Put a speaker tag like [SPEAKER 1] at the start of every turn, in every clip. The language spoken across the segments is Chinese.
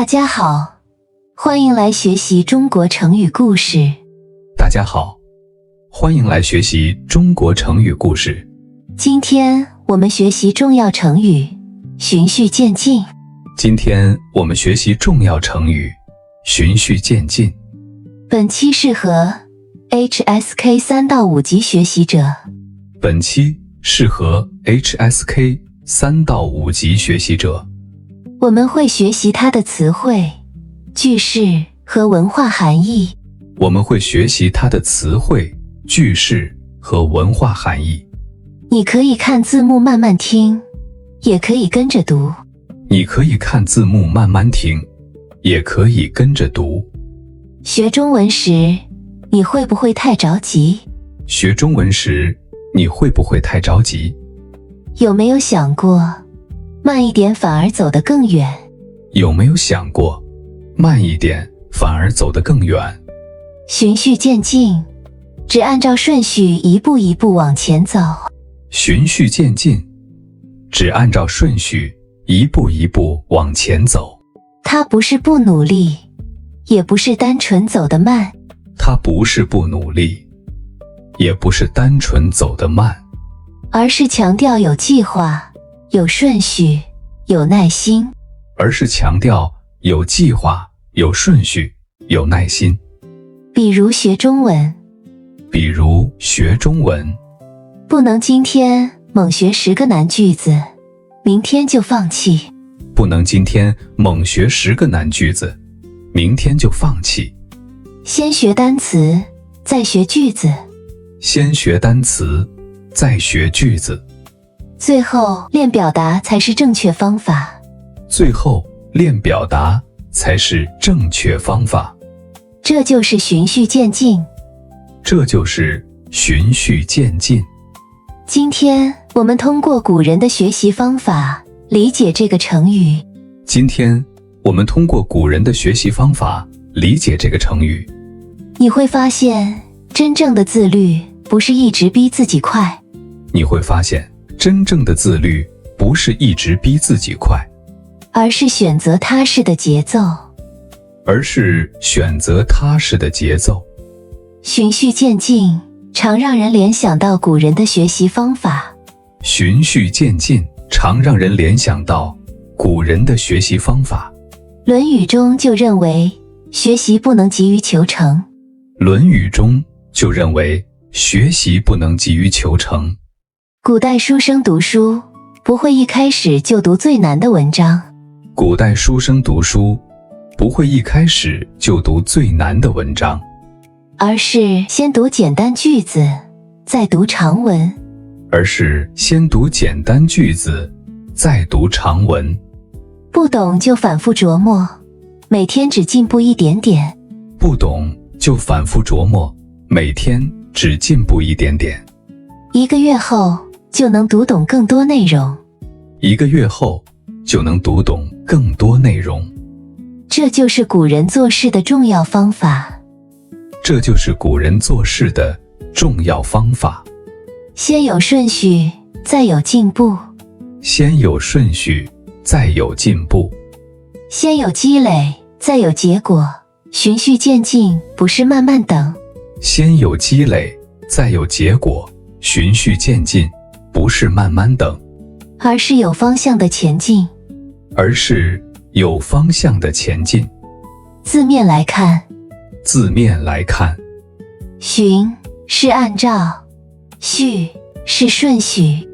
[SPEAKER 1] 家好，欢迎来学习中国成语故事。
[SPEAKER 2] 大家好，欢迎来学习中国成语故事。
[SPEAKER 1] 今天我们学习重要成语循序渐进。
[SPEAKER 2] 今天我们学习重要成语循序渐进。
[SPEAKER 1] 本期适合 HSK 3到5级学习者。
[SPEAKER 2] 本期适合 HSK 3到5级学习者。
[SPEAKER 1] 我们会学习它的词汇、句式和文化含义。
[SPEAKER 2] 我们会学习它的词汇、句式和文化含义。
[SPEAKER 1] 你可以看字幕慢慢听，也可以跟着读。
[SPEAKER 2] 你可以看字幕慢慢听，也可以跟着读。
[SPEAKER 1] 学中文时，你会不会太着急？
[SPEAKER 2] 学中文时，你会不会太着急？
[SPEAKER 1] 有没有想过，慢一点反而走得更远？
[SPEAKER 2] 有没有想过，慢一点反而走得更远？
[SPEAKER 1] 循序渐进，只按照顺序一步一步往前走。
[SPEAKER 2] 循序渐进，只按照顺序一步一步往前走。
[SPEAKER 1] 它不是不努力，也不是单纯走得慢。
[SPEAKER 2] 它不是不努力，也不是单纯走得慢，
[SPEAKER 1] 而是强调有计划、有顺序、有耐心。
[SPEAKER 2] 而是强调有计划、有顺序、有耐心。
[SPEAKER 1] 比如学中文，不能今天猛学10个难句子，明天就放弃。
[SPEAKER 2] 不能今天猛学10个难句子，明天就放弃。
[SPEAKER 1] 先学单词，再学句子。
[SPEAKER 2] 先学单词，再学句子。
[SPEAKER 1] 最后练表达才是正确方法。
[SPEAKER 2] 最后练表达才是正确方法。
[SPEAKER 1] 这就是循序渐进。
[SPEAKER 2] 这就是循序渐进。
[SPEAKER 1] 今天我们通过古人的学习方法理解这个成语。
[SPEAKER 2] 今天我们通过古人的学习方法理解这个成语。
[SPEAKER 1] 你会发现，真正的自律不是一直逼自己快。
[SPEAKER 2] 你会发现，真正的自律不是一直逼自己快，
[SPEAKER 1] 而是选择踏实的节奏。循序渐进常让人联想到古人的学习方法。
[SPEAKER 2] 循序渐进常让人联想到古人的学习方法。
[SPEAKER 1] 论语中就认为，学习不能急于求成。
[SPEAKER 2] 论语中就认为，学习不能急于求成。
[SPEAKER 1] 古代书生读书不会一开始就读最难的文章。
[SPEAKER 2] 古代书生读书不会一开始就读最难的文章，
[SPEAKER 1] 而是先读简单句子，再读长文。不懂就反复琢磨，每天只进步一点点。1个月后就能读懂更多内容。这就是古人做事的重要方法。先有顺序，再有进步。先有积累，再有结果。循序渐进不是慢慢等。
[SPEAKER 2] 先有积累，再有结果。循序渐进不是慢慢等，
[SPEAKER 1] 而是有方向的前进。字面来看，循是按照，序是顺序。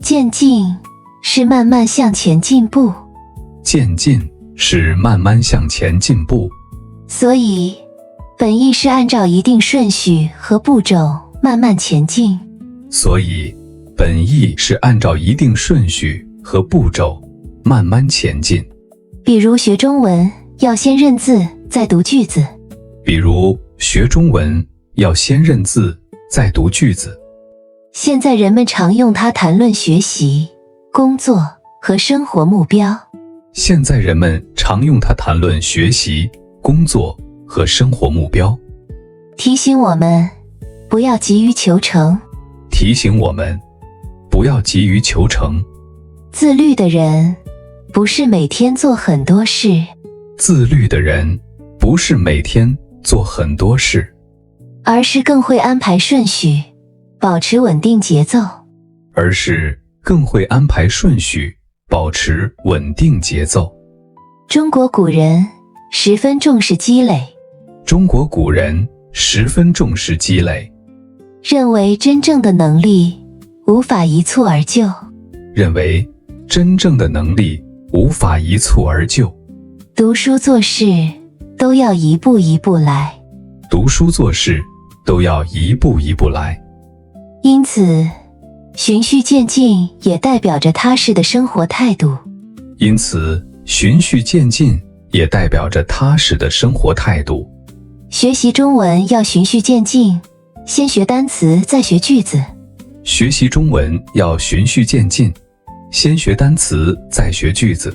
[SPEAKER 1] 渐进是慢慢向前进步。所以本意是按照一定顺序和步骤慢慢前进。比如学中文要先认字，再读句子。现在人们常用它谈论学习、工作和生活目标。提醒我们不要急于求成，
[SPEAKER 2] 不要急于求成。
[SPEAKER 1] 自律的人不是每天做很多事，
[SPEAKER 2] 自律的人不是每天做很多事，
[SPEAKER 1] 而是更会安排顺序，保持稳定节奏。
[SPEAKER 2] 而是更会安排顺序，保持稳定节奏。
[SPEAKER 1] 中国古人十分重视积累，
[SPEAKER 2] 中国古人十分重视积累，
[SPEAKER 1] 认为真正的能力无法一蹴而就，
[SPEAKER 2] 认为真正的能力无法一蹴而就。
[SPEAKER 1] 读书做事都要一步一步来，
[SPEAKER 2] 读书做事都要一步一步来。
[SPEAKER 1] 因此循序渐进也代表着踏实的生活态度。
[SPEAKER 2] 因此循序渐进也代表着踏实的生活态度。
[SPEAKER 1] 学习中文要循序渐进，先学单词再学句子。
[SPEAKER 2] 学习中文要循序渐进，先学单词再学句子。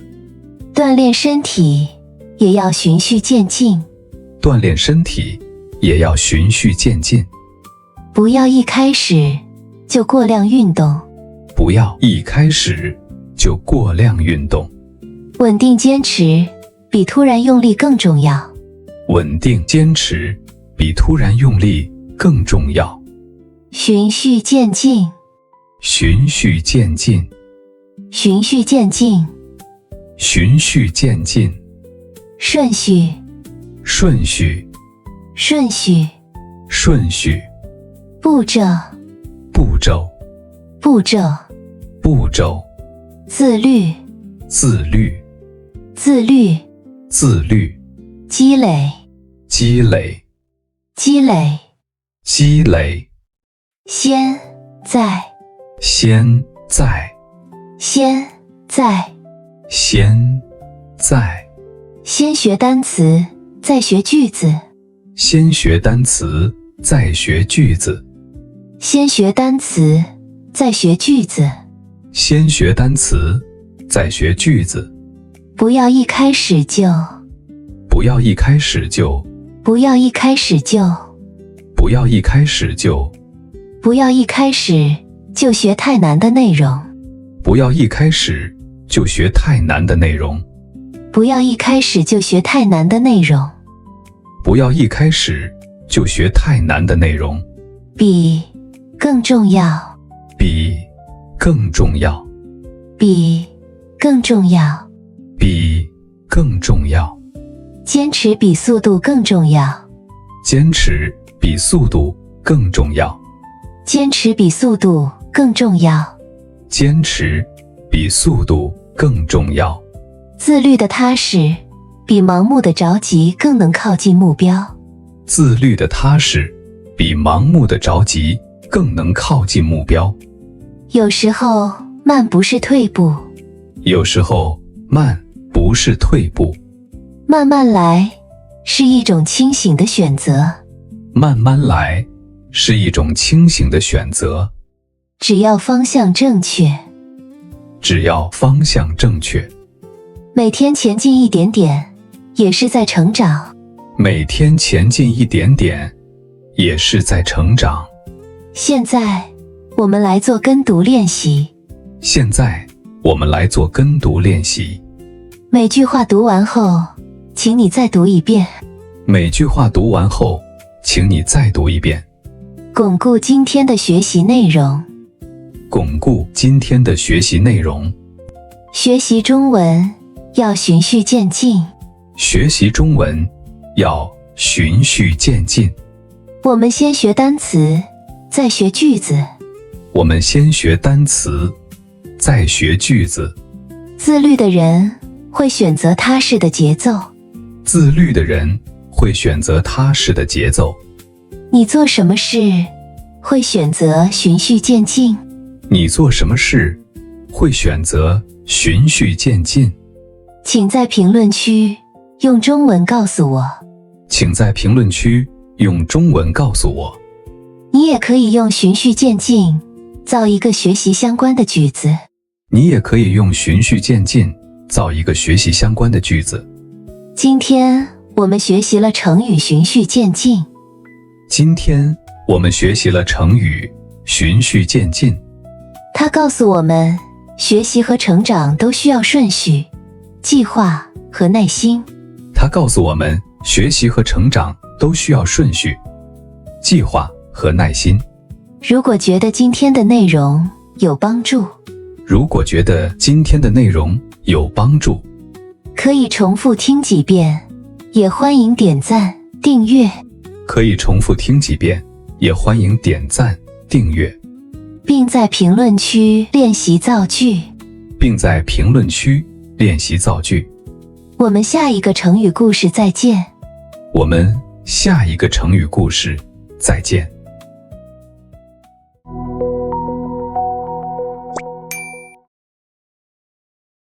[SPEAKER 1] 锻炼身体也要循序渐进，
[SPEAKER 2] 锻炼身体也要循序渐进。
[SPEAKER 1] 不要一开始就过量运动，
[SPEAKER 2] 不要一开始就过量运动。
[SPEAKER 1] 稳定坚持比突然用力更重要。
[SPEAKER 2] 稳定坚持比突然用力更重要。
[SPEAKER 1] 循序渐进，
[SPEAKER 2] 循序渐进，
[SPEAKER 1] 循序渐进，
[SPEAKER 2] 循序渐进。
[SPEAKER 1] 顺序，
[SPEAKER 2] 顺序，
[SPEAKER 1] 顺序，
[SPEAKER 2] 顺序。
[SPEAKER 1] 步骤，
[SPEAKER 2] 步骤，
[SPEAKER 1] 步骤。
[SPEAKER 2] 步骤。
[SPEAKER 1] 自律，
[SPEAKER 2] 自律，
[SPEAKER 1] 自律。
[SPEAKER 2] 自律。
[SPEAKER 1] 积累，
[SPEAKER 2] 积累，
[SPEAKER 1] 积累。
[SPEAKER 2] 积累。
[SPEAKER 1] 先在，
[SPEAKER 2] 先在，
[SPEAKER 1] 先在。
[SPEAKER 2] 先在。
[SPEAKER 1] 先学单词再学句子，
[SPEAKER 2] 先学单词再学句子。
[SPEAKER 1] 先学单词再学句子。
[SPEAKER 2] 先学单词再学句子。
[SPEAKER 1] 不要一开始就，
[SPEAKER 2] 不要一开始就，
[SPEAKER 1] 不要一开始就，
[SPEAKER 2] 不要一开始就，
[SPEAKER 1] 不要一开始就学太难的内容，
[SPEAKER 2] 不要一开始就学太难的内容。
[SPEAKER 1] 不要一开始就学太难的内容。
[SPEAKER 2] 不要一开始就学太难的内容。
[SPEAKER 1] 比更重要，
[SPEAKER 2] 比更重要，
[SPEAKER 1] 比更重要。
[SPEAKER 2] 比更重要。
[SPEAKER 1] 坚持比速度更重要，
[SPEAKER 2] 坚持比速度更重要。
[SPEAKER 1] 坚持比速度更重要。
[SPEAKER 2] 坚持比速度更重要。
[SPEAKER 1] 自律的踏实比盲目的着急更能靠近目标。
[SPEAKER 2] 自律的踏实比盲目的着急更能靠近目标。
[SPEAKER 1] 有时候慢不是退步，
[SPEAKER 2] 有时候慢不是退步。
[SPEAKER 1] 慢慢来是一种清醒的选择。
[SPEAKER 2] 慢慢来是一种清醒的选择。
[SPEAKER 1] 只要方向正确，
[SPEAKER 2] 只要方向正确。
[SPEAKER 1] 每天前进一点点，也是在成长。
[SPEAKER 2] 每天前进一点点，也是在成长。
[SPEAKER 1] 现在我们来做跟读练习。
[SPEAKER 2] 现在我们来做跟读练习。
[SPEAKER 1] 每句话读完后，请你再读一遍。
[SPEAKER 2] 每句话读完后，请你再读一遍。
[SPEAKER 1] 巩固今天的学习内容。
[SPEAKER 2] 巩固今天的学习内容。
[SPEAKER 1] 学习中文要循序渐进。
[SPEAKER 2] 学习中文要循序渐进。
[SPEAKER 1] 我们先学单词，再学句子。
[SPEAKER 2] 我们先学单词，再学句子。
[SPEAKER 1] 自律的人会选择踏实的节奏。
[SPEAKER 2] 自律的人会选择踏实的节奏。
[SPEAKER 1] 你做什么事会选择循序渐进？
[SPEAKER 2] 你做什么事会选择循序渐进？
[SPEAKER 1] 请在评论区用中文告诉我。
[SPEAKER 2] 请在评论区用中文告诉我。
[SPEAKER 1] 你也可以用循序渐进造一个学习相关的句子。
[SPEAKER 2] 你也可以用循序渐进造一个学习相关的句子。
[SPEAKER 1] 今天我们学习了成语循序渐进。
[SPEAKER 2] 今天我们学习了成语循序渐进。
[SPEAKER 1] 它告诉我们，学习和成长都需要顺序、计划和耐心。
[SPEAKER 2] 它告诉我们，学习和成长都需要顺序、计划和耐心。
[SPEAKER 1] 如果觉得今天的内容有帮助，可以重复听几遍，也欢迎点赞、订阅，并在评论区练习造句。我们下一个成语故事再见。